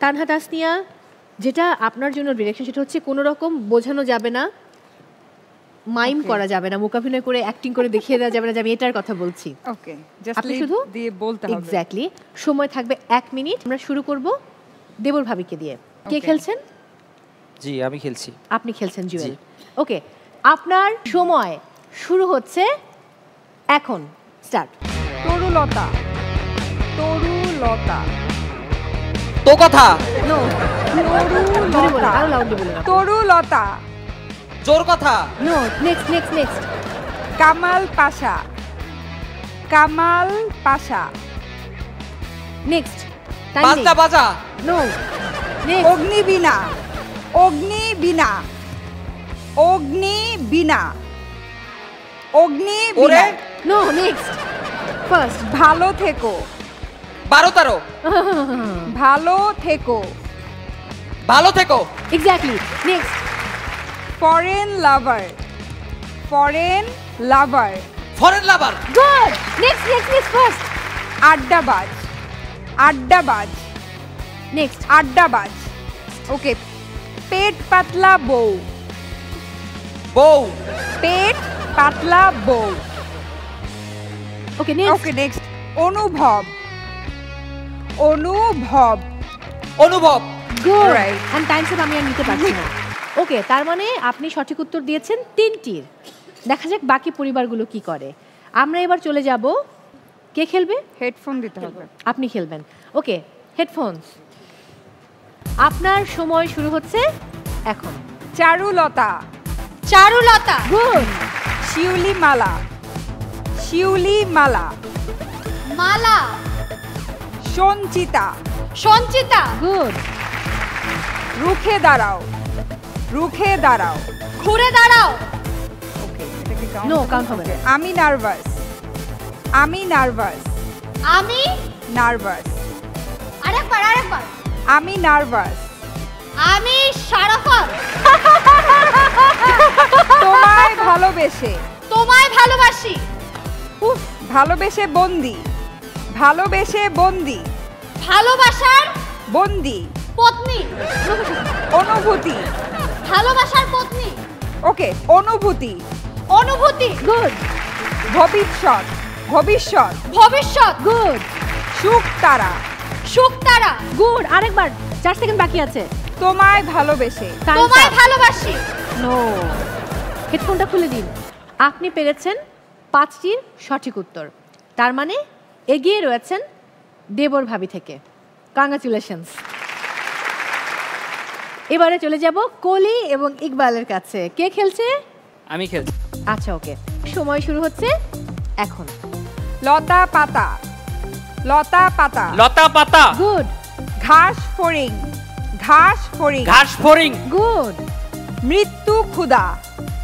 তানহা তাসনিয়া, যেটা আপনার জন্য ডিরেকশন সেটা হচ্ছে কোনো রকম বোঝানো যাবে না, মাইম করা যাবে না, মুখাভিনয় করে অ্যাক্টিং করে দেখিয়ে দেওয়া যাবে না যে আমি এটার কথা বলছি। ওকে, জাস্ট আপনি শুধু দিয়ে বলতে হবে। এক্স্যাক্টলি। সময় থাকবে 1 মিনিট। আমরা শুরু করব দেবর ভাবিকে দিয়ে। কে খেলছেন? জি আমি খেলছি। আপনি খেলছেন জুয়েল। ওকে, আপনার সময় শুরু হচ্ছে এখন। স্টার্ট। তরুলতা, তরুলতা, তো কথা নো, তরুলতা, আরো লাউডলি বলুন। তরুলতা, জোর কথা। No, next next next. Kamal Pasha, Kamal Pasha, next. বাজনা বাজা। No, next. Agnibina, Agnibina, Agnibina, Agnibina. No, next. First. ভালো থেকো, 12-13। ভালো থেকো, ভালো থেকো। Exactly. Next. Foreign lover, foreign lover, foreign lover. Good. Next next next. First. আড্ডাবাজ, আড্ডাবাজ, নেক্সট। আড্ডাবাজ। ওকে, পেট পাতলা বউ, বউ। পেট পাতলা বউ। Okay, next. Okay, next. অনুভব, অনুভব, অনুভব। Good. Right. And times up আমি আর নিতে পারছি না। ওকে, তার মানে আপনি সঠিক উত্তর দিয়েছেন 3টির। দেখা যাক বাকি পরিবারগুলো কি করে। আমরা এবার চলে যাব, কে খেলবে? হেডফোন দিতে হবে। আপনি খেলবেন। ওকে, হেডফোন। আপনার সময় শুরু হচ্ছে এখন। চারুলতা, চারুলতা, গুড। শিউলি মালা, শিউলি মালা, মালা, সঞ্চিতা, সঞ্চিতা, গুড। রুখে দাঁড়াও, রুখে দাঁড়াও। ঘুরে দাঁড়াও, ওকে, এটা কি count? নো, কাউন্ট হবে না। আমি নার্ভাস, আমি নার্ভাস, আমি, নার্ভাস, আরেকবার আরেকবার, আমি নার্ভাস, আমি সারাফত, তোমায় ভালোবেসে, তোমায় ভালোবাসি, উফ, ভালোবেসে বন্দি, ভালোবেসে বন্দি, ভালোবাসার বন্দি, পত্নী, অনুভূতি। ভালোবাসার পত্নী, ওকে, অনুভূতি, অনুভূতি, গুড। ভবিষ্যৎ, ভবিষ্যৎ, ভবিষ্যৎ, গুড। সুখ তারা, শুকতারা, গুড। আরেকবার, 4 সেকেন্ড বাকি আছে। তোমায় ভালোবেসে। তোমায় ভালোবাসি। নো, হেডফোনটা খুলে দিন। আপনি পেরেছেন 5টির সঠিক উত্তর। তার মানে এগিয়ে রয়েছেন দেবর ভাবি থেকে। কংগ্রাচুলেশনস। এবারে চলে যাব কলি এবং ইকবালের কাছে। কে খেলছে? আমি খেলছি। আচ্ছা, ওকে, সময় শুরু হচ্ছে এখন। লতা পাতা, লতা পাতা, লতা পাতা। গুড। ঘাস ফড়িং, ঘাস ফড়িং, ঘাস ফড়িং। গুড। মৃত্যু ক্ষুধা,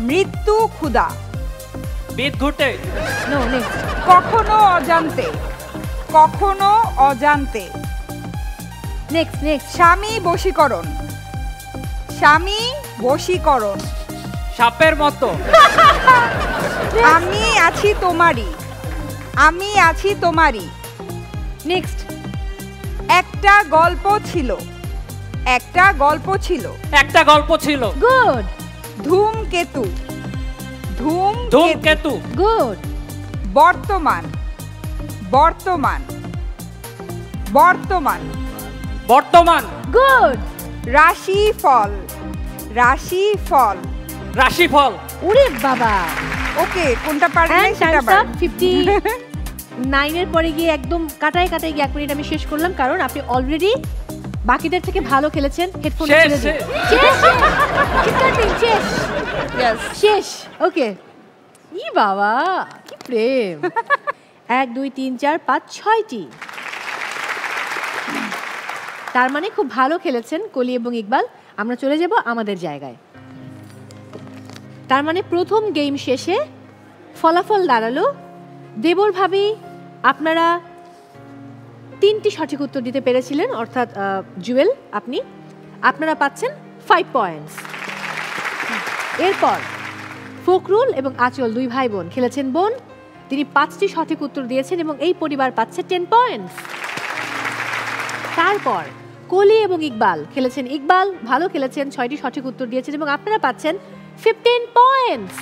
মৃত্যু ক্ষুধা, বিদ ঘুটে। No, next. কখনো অজান্তে, কখনো অজান্তে, নেক্সট নেক্সট। স্বামী বশীকরণ, স্বামী বশীকরণ, সাপের মতো। আমি আছি তোমারই, আমি আছি তোমারই, নেক্সট। একটা গল্প ছিল, একটা গল্প ছিল, একটা গল্প ছিল। গুড। ধূমকেতু, ধূমকেতু, ধূমকেতু। গুড। বর্তমান, বর্তমান, বর্তমান, বর্তমান। গুড। রাশি ফল, রাশি ফল। রাশিফল। ওরে বাবা। ওকে, কোনটা পারবে And সেটা time's বার। up, 59 এর পরে গিয়ে একদম কাটায় কাটায় গিয়ে 1 মিনিট আমি শেষ করলাম, কারণ আপনি অলরেডি বাকিদের থেকে ভালো খেলেছেন। হেডফোন শেষ, খুলে দিন। শেষ। শেষ, চিৎকার দিন, শেষ, Yes. শেষ। ওকে। ই বাবা, কি প্রেম। 1 2 3 4 5 6টি। তার মানে খুব ভালো খেলেছেন কলি এবং ইকবাল। আমরা চলে যাব আমাদের জায়গায়। তার মানে প্রথম গেম শেষে ফলাফল দাঁড়ালো, দেবর ভাবি আপনারা 3টি সঠিক উত্তর দিতে পেরেছিলেন, অর্থাৎ জুয়েল আপনারা পাচ্ছেন 5 পয়েন্টস। এরপর ফখরুল এবং আঁচল 2 ভাই বোন খেলেছেন বোন, তিনি 5টি সঠিক উত্তর দিয়েছেন এবং এই পরিবার পাচ্ছে 10 পয়েন্টস। তারপর কলি এবং ইকবাল খেলেছেন। ইকবাল ভালো খেলেছেন, 6টি সঠিক উত্তর দিয়েছেন এবং আপনারা পাচ্ছেন 15 পয়েন্টস।